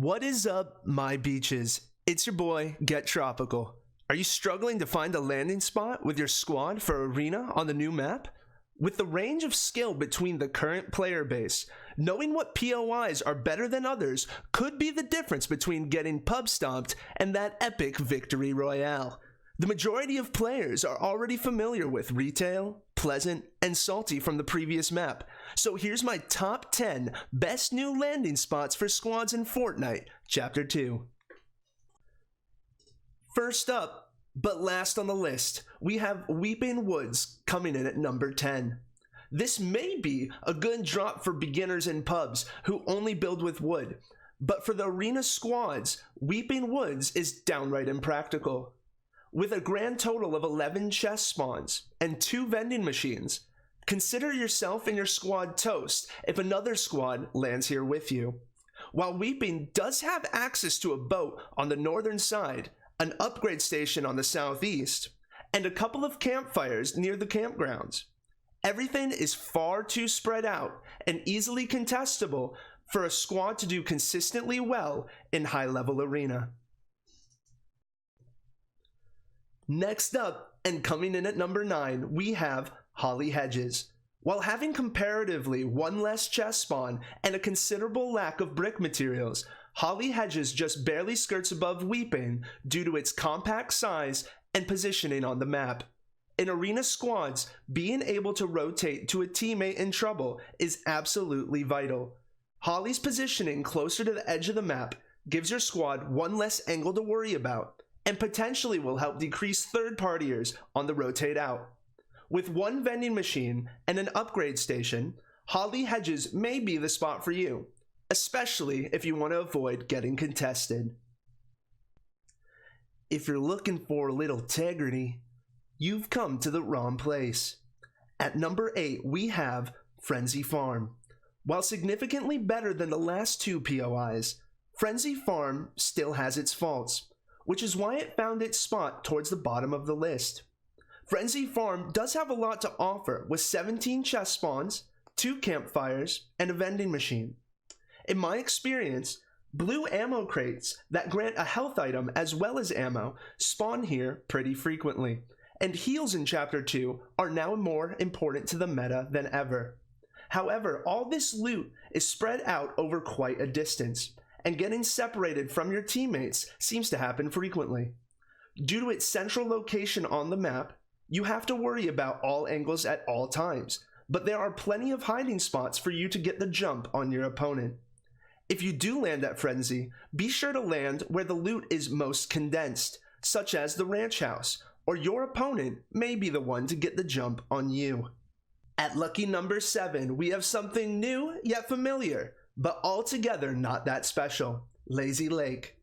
What is up, my beaches? It's your boy, Get Tropical. Are you struggling to find a landing spot with your squad for Arena on the new map? With the range of skill between the current player base, knowing what POIs are better than others could be the difference between getting pub stomped and that epic victory royale. The majority of players are already familiar with Retail, Pleasant, and Salty from the previous map, so here's my top 10 best new landing spots for squads in Fortnite, Chapter 2. First up, but last on the list, we have Weeping Woods coming in at number 10. This may be a good drop for beginners in pubs who only build with wood, but for the arena squads, Weeping Woods is downright impractical. With a grand total of 11 chest spawns and 2 vending machines, consider yourself and your squad toast if another squad lands here with you. While Weeping does have access to a boat on the northern side, an upgrade station on the southeast, and a couple of campfires near the campgrounds, everything is far too spread out and easily contestable for a squad to do consistently well in high-level arena. Next up, and coming in at number 9, we have Hedges. While having comparatively one less chest spawn and a considerable lack of brick materials, Hedges just barely skirts above Weeping due to its compact size and positioning on the map. In arena squads, being able to rotate to a teammate in trouble is absolutely vital. Holly's positioning closer to the edge of the map gives your squad one less angle to worry about, and potentially will help decrease third-partiers on the rotate out. With one vending machine and an upgrade station, Hedges may be the spot for you, especially if you want to avoid getting contested. If you're looking for a little integrity, you've come to the wrong place. At number 8, we have Frenzy Farm. While significantly better than the last 2 POIs, Frenzy Farm still has its faults, which is why it found its spot towards the bottom of the list. Frenzy Farm does have a lot to offer with 17 chest spawns, 2 campfires, and a vending machine. In my experience, blue ammo crates that grant a health item as well as ammo spawn here pretty frequently, and heals in Chapter 2 are now more important to the meta than ever. However, all this loot is spread out over quite a distance, and getting separated from your teammates seems to happen frequently. Due to its central location on the map, you have to worry about all angles at all times, but there are plenty of hiding spots for you to get the jump on your opponent. If you do land at Frenzy, be sure to land where the loot is most condensed, such as the ranch house, or your opponent may be the one to get the jump on you. At lucky number 7, we have something new yet familiar, but altogether not that special, Lazy Lake.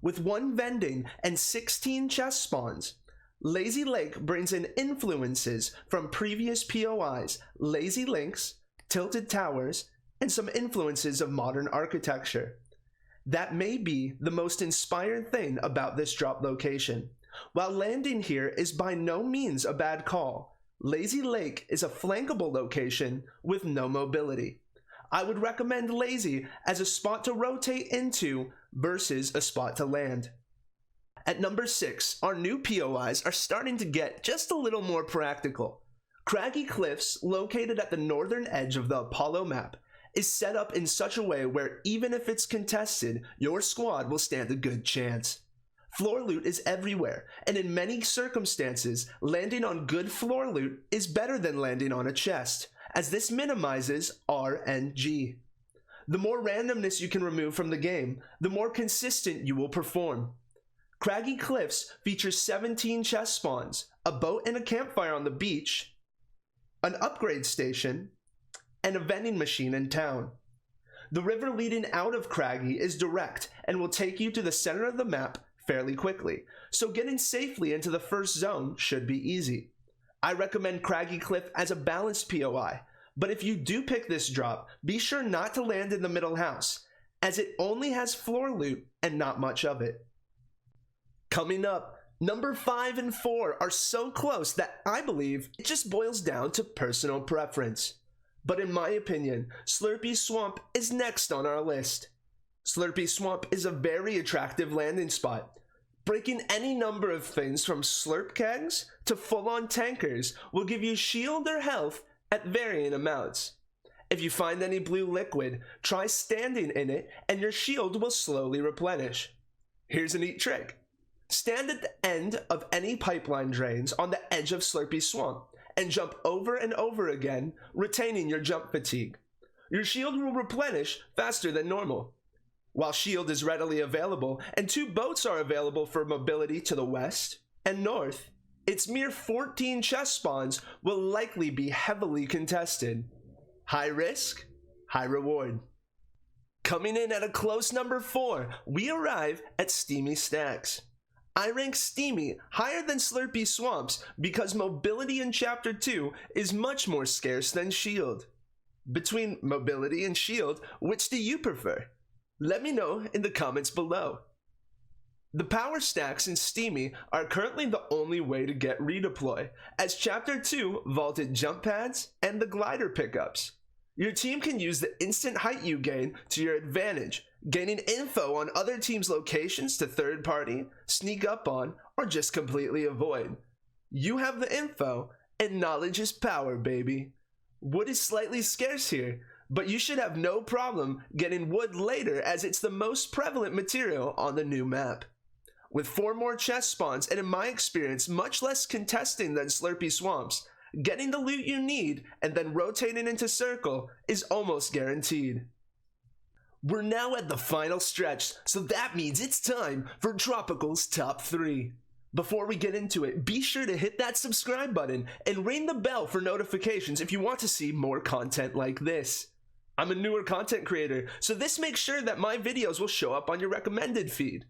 With 1 vending and 16 chest spawns, Lazy Lake brings in influences from previous POIs, Lazy Links, Tilted Towers, and some influences of modern architecture. That may be the most inspired thing about this drop location. While landing here is by no means a bad call, Lazy Lake is a flankable location with no mobility. I would recommend Lazy as a spot to rotate into versus a spot to land. At number 6, our new POIs are starting to get just a little more practical. Craggy Cliffs, located at the northern edge of the Apollo map, is set up in such a way where even if it's contested, your squad will stand a good chance. Floor loot is everywhere, and in many circumstances, landing on good floor loot is better than landing on a chest, as this minimizes RNG. The more randomness you can remove from the game, the more consistent you will perform. Craggy Cliffs features 17 chest spawns, a boat and a campfire on the beach, an upgrade station, and a vending machine in town. The river leading out of Craggy is direct and will take you to the center of the map fairly quickly, so getting safely into the first zone should be easy. I recommend Craggy Cliff as a balanced POI, but if you do pick this drop, be sure not to land in the middle house, as it only has floor loot and not much of it. Coming up, number 5 and 4 are so close that I believe it just boils down to personal preference. But in my opinion, Slurpees Swamp is next on our list. Slurpees Swamp is a very attractive landing spot. Breaking any number of things from slurp kegs to full-on tankers will give you shield or health at varying amounts. If you find any blue liquid, try standing in it and your shield will slowly replenish. Here's a neat trick. Stand at the end of any pipeline drains on the edge of Slurpees Swamp and jump over and over again, retaining your jump fatigue. Your shield will replenish faster than normal. While shield is readily available and 2 boats are available for mobility to the west and north, its mere 14 chest spawns will likely be heavily contested. High risk, high reward. Coming in at a close number 4, we arrive at Steamy Snags. I rank Steamy higher than Slurpee Swamps because mobility in Chapter 2 is much more scarce than shield. Between mobility and shield, which do you prefer? Let me know in the comments below. The power stacks in Steamy are currently the only way to get redeploy, as Chapter 2 vaulted jump pads and the glider pickups. Your team can use the instant height you gain to your advantage, gaining info on other teams' locations to third party, sneak up on, or just completely avoid. You have the info, and knowledge is power, baby. Wood is slightly scarce here, but you should have no problem getting wood later as it's the most prevalent material on the new map. With 4 more chest spawns and in my experience much less contesting than Slurpee Swamps, getting the loot you need and then rotating into circle is almost guaranteed. We're now at the final stretch, so that means it's time for Tropical's Top 3. Before we get into it, be sure to hit that subscribe button and ring the bell for notifications if you want to see more content like this. I'm a newer content creator, so this makes sure that my videos will show up on your recommended feed.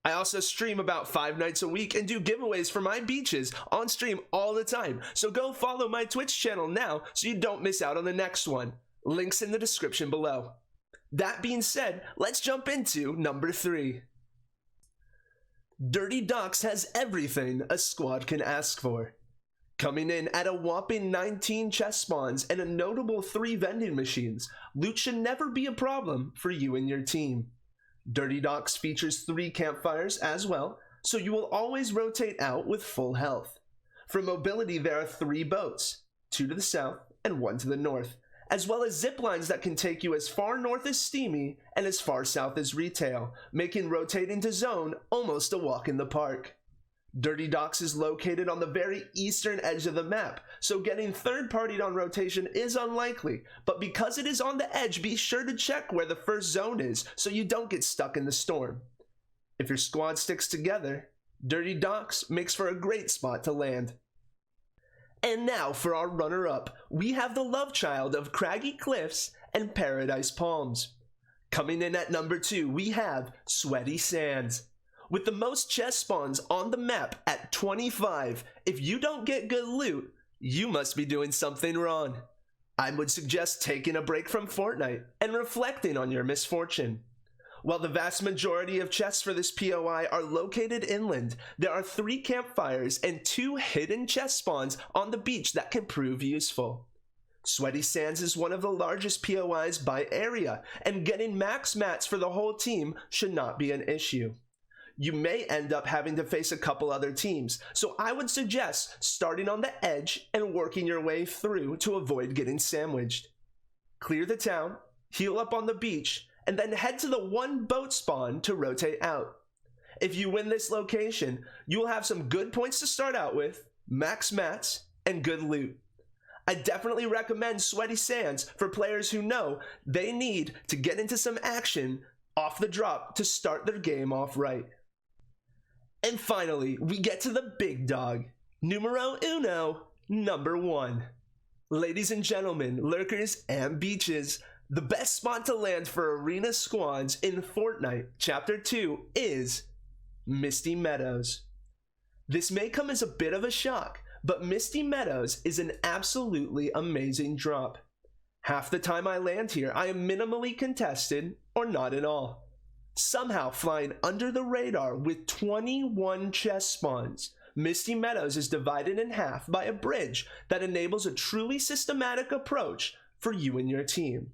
I also stream about 5 nights a week and do giveaways for my beaches on stream all the time, so go follow my Twitch channel now so you don't miss out on the next one. Links in the description below. That being said, let's jump into number 3. Dirty Docks has everything a squad can ask for. Coming in at a whopping 19 chest spawns and a notable 3 vending machines, loot should never be a problem for you and your team. Dirty Docks features 3 campfires as well, so you will always rotate out with full health. For mobility, there are 3 boats, 2 to the south and 1 to the north, as well as zip lines that can take you as far north as Steamy and as far south as Retail, making rotating to zone almost a walk in the park. Dirty Docks is located on the very eastern edge of the map, so getting third-partied on rotation is unlikely, but because it is on the edge, be sure to check where the first zone is so you don't get stuck in the storm. If your squad sticks together, Dirty Docks makes for a great spot to land. And now for our runner-up, we have the love child of Craggy Cliffs and Paradise Palms. Coming in at number 2, we have Sweaty Sands. With the most chest spawns on the map at 25, if you don't get good loot, you must be doing something wrong. I would suggest taking a break from Fortnite and reflecting on your misfortune. While the vast majority of chests for this POI are located inland, there are 3 campfires and 2 hidden chest spawns on the beach that can prove useful. Sweaty Sands is one of the largest POIs by area, and getting max mats for the whole team should not be an issue. You may end up having to face a couple other teams, so I would suggest starting on the edge and working your way through to avoid getting sandwiched. Clear the town, heal up on the beach, and then head to the 1 boat spawn to rotate out. If you win this location, you will have some good points to start out with, max mats, and good loot. I definitely recommend Sweaty Sands for players who know they need to get into some action off the drop to start their game off right. And finally, we get to the big dog, numero uno, number 1. Ladies and gentlemen, lurkers and beaches, the best spot to land for arena squads in Fortnite Chapter 2 is Misty Meadows. This may come as a bit of a shock, but Misty Meadows is an absolutely amazing drop. Half the time I land here, I am minimally contested or not at all. Somehow flying under the radar with 21 chest spawns, Misty Meadows is divided in half by a bridge that enables a truly systematic approach for you and your team.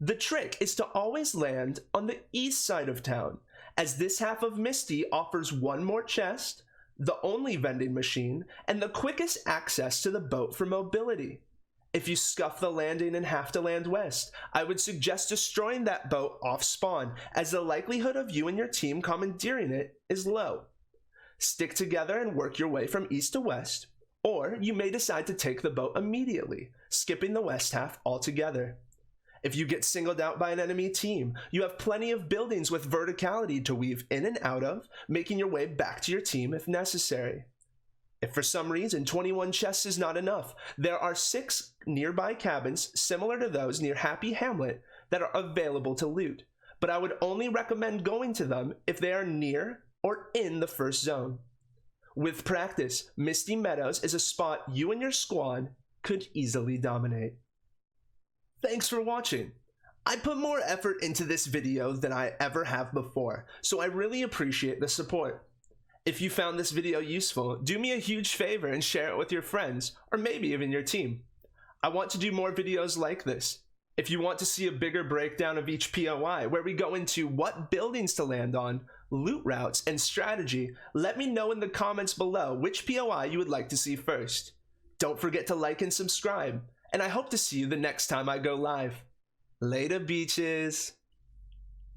The trick is to always land on the east side of town, as this half of Misty offers one more chest, the only vending machine, and the quickest access to the boat for mobility. If you scuff the landing and have to land west, I would suggest destroying that boat off spawn, as the likelihood of you and your team commandeering it is low. Stick together and work your way from east to west, or you may decide to take the boat immediately, skipping the west half altogether. If you get singled out by an enemy team, you have plenty of buildings with verticality to weave in and out of, making your way back to your team if necessary. If for some reason 21 chests is not enough, there are 6 nearby cabins similar to those near Happy Hamlet that are available to loot, but I would only recommend going to them if they are near or in the first zone. With practice, Misty Meadows is a spot you and your squad could easily dominate. Thanks for watching. I put more effort into this video than I ever have before, so I really appreciate the support. If you found this video useful, do me a huge favor and share it with your friends, or maybe even your team. I want to do more videos like this. If you want to see a bigger breakdown of each POI, where we go into what buildings to land on, loot routes, and strategy, let me know in the comments below which POI you would like to see first. Don't forget to like and subscribe, and I hope to see you the next time I go live. Later, beaches!